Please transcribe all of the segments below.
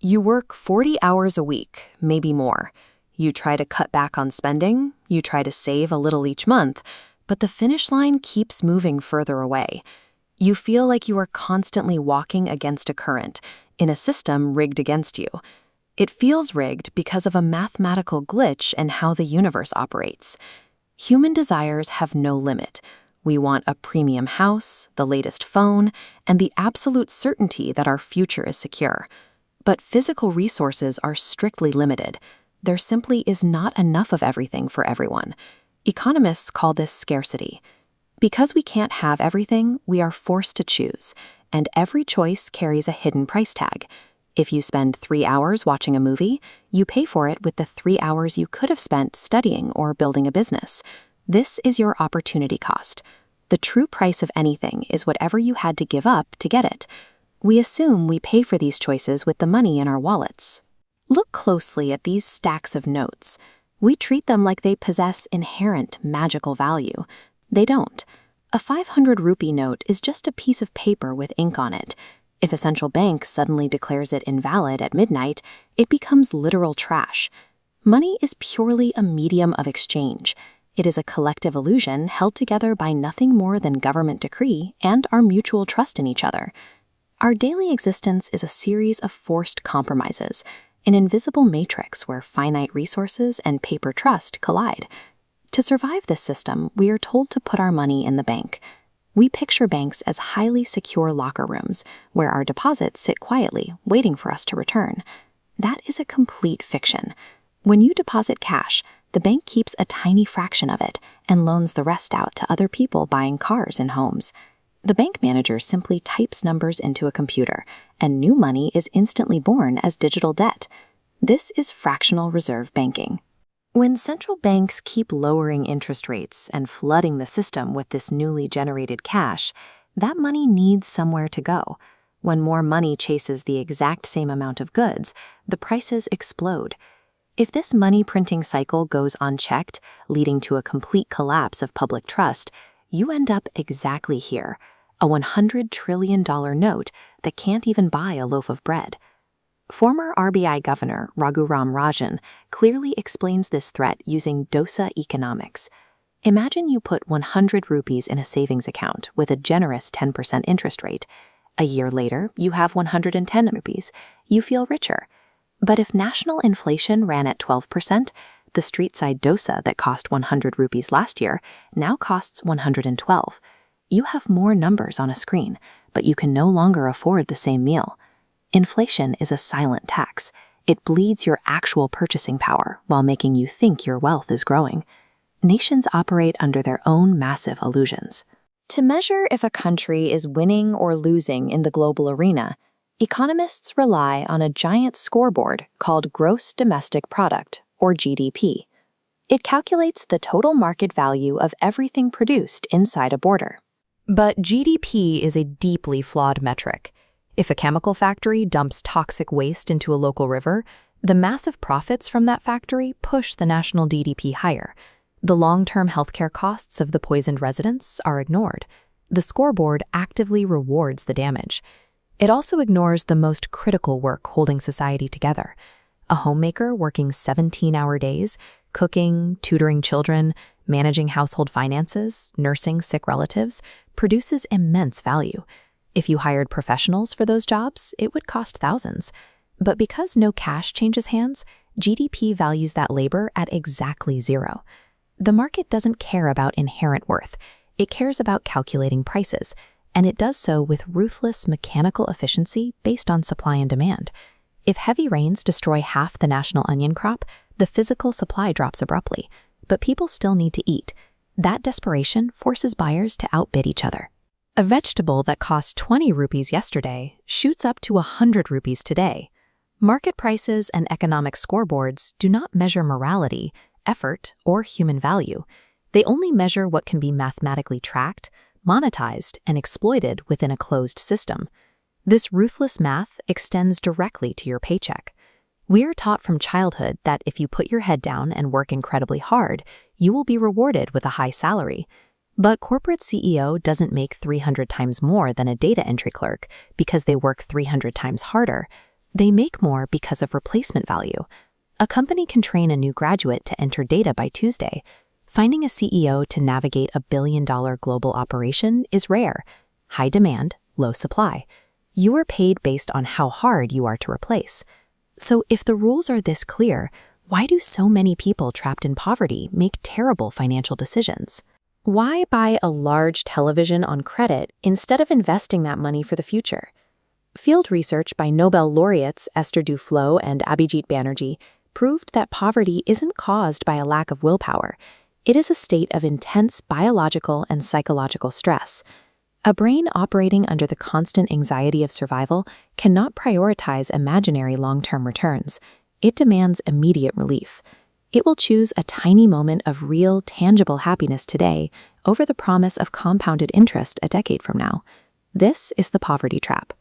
You work 40 hours a week, maybe more. You try to cut back on spending, you try to save a little each month, but the finish line keeps moving further away. You feel like you are constantly walking against a current, in a system rigged against you. It feels rigged because of a mathematical glitch in how the universe operates. Human desires have no limit. We want a premium house, the latest phone, and the absolute certainty that our future is secure. But physical resources are strictly limited. There simply is not enough of everything for everyone. Economists call this scarcity. Because we can't have everything, we are forced to choose, and every choice carries a hidden price tag. If you spend 3 hours watching a movie, you pay for it with the 3 hours you could have spent studying or building a business. This is your opportunity cost. The true price of anything is whatever you had to give up to get it. We assume we pay for these choices with the money in our wallets. Look closely at these stacks of notes. We treat them like they possess inherent magical value. They don't. A 500 rupee note is just a piece of paper with ink on it. If a central bank suddenly declares it invalid at midnight, it becomes literal trash. Money is purely a medium of exchange. It is a collective illusion held together by nothing more than government decree and our mutual trust in each other. Our daily existence is a series of forced compromises, an invisible matrix where finite resources and paper trust collide. To survive this system, we are told to put our money in the bank. We picture banks as highly secure locker rooms where our deposits sit quietly, waiting for us to return. That is a complete fiction. When you deposit cash, the bank keeps a tiny fraction of it and loans the rest out to other people buying cars and homes. The bank manager simply types numbers into a computer, and new money is instantly born as digital debt. This is fractional reserve banking. When central banks keep lowering interest rates and flooding the system with this newly generated cash, that money needs somewhere to go. When more money chases the exact same amount of goods, the prices explode. If this money printing cycle goes unchecked, leading to a complete collapse of public trust, you end up exactly here, a $100 trillion note that can't even buy a loaf of bread. Former RBI Governor Raghuram Rajan clearly explains this threat using dosa economics. Imagine you put 100 rupees in a savings account with a generous 10% interest rate. A year later, you have 110 rupees. You feel richer. But if national inflation ran at 12%, the street-side dosa that cost 100 rupees last year now costs 112. You have more numbers on a screen, but you can no longer afford the same meal. Inflation is a silent tax. It bleeds your actual purchasing power while making you think your wealth is growing. Nations operate under their own massive illusions. To measure if a country is winning or losing in the global arena, economists rely on a giant scoreboard called Gross Domestic Product, or GDP. It calculates the total market value of everything produced inside a border. But GDP is a deeply flawed metric. If a chemical factory dumps toxic waste into a local river, the massive profits from that factory push the national GDP higher. The long-term healthcare costs of the poisoned residents are ignored. The scoreboard actively rewards the damage. It also ignores the most critical work holding society together. A homemaker working 17-hour days, cooking, tutoring children, managing household finances, nursing sick relatives, produces immense value. If you hired professionals for those jobs, it would cost thousands. But because no cash changes hands, GDP values that labor at exactly zero. The market doesn't care about inherent worth. It cares about calculating prices, and it does so with ruthless mechanical efficiency based on supply and demand. If heavy rains destroy half the national onion crop, the physical supply drops abruptly, but people still need to eat. That desperation forces buyers to outbid each other. A vegetable that cost 20 rupees yesterday shoots up to 100 rupees today. Market prices and economic scoreboards do not measure morality, effort, or human value. They only measure what can be mathematically tracked, monetized, and exploited within a closed system. This ruthless math extends directly to your paycheck. We are taught from childhood that if you put your head down and work incredibly hard, you will be rewarded with a high salary. But corporate CEO doesn't make 300 times more than a data entry clerk because they work 300 times harder. They make more because of replacement value. A company can train a new graduate to enter data by Tuesday. Finding a CEO to navigate a billion-dollar global operation is rare. High demand, low supply. You are paid based on how hard you are to replace. So if the rules are this clear, why do so many people trapped in poverty make terrible financial decisions? Why buy a large television on credit instead of investing that money for the future? Field research by Nobel laureates Esther Duflo and Abhijit Banerjee proved that poverty isn't caused by a lack of willpower. It is a state of intense biological and psychological stress. A brain operating under the constant anxiety of survival cannot prioritize imaginary long-term returns. It demands immediate relief. It will choose a tiny moment of real, tangible happiness today over the promise of compounded interest a decade from now. This is the poverty trap.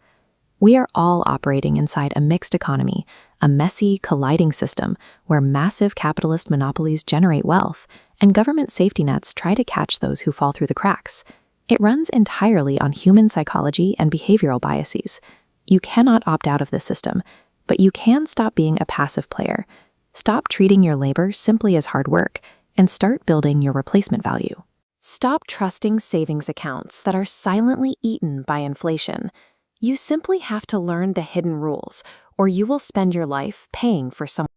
We are all operating inside a mixed economy, a messy, colliding system where massive capitalist monopolies generate wealth and government safety nets try to catch those who fall through the cracks. It runs entirely on human psychology and behavioral biases. You cannot opt out of this system, but you can stop being a passive player. Stop treating your labor simply as hard work and start building your replacement value. Stop trusting savings accounts that are silently eaten by inflation. You simply have to learn the hidden rules, or you will spend your life paying for someone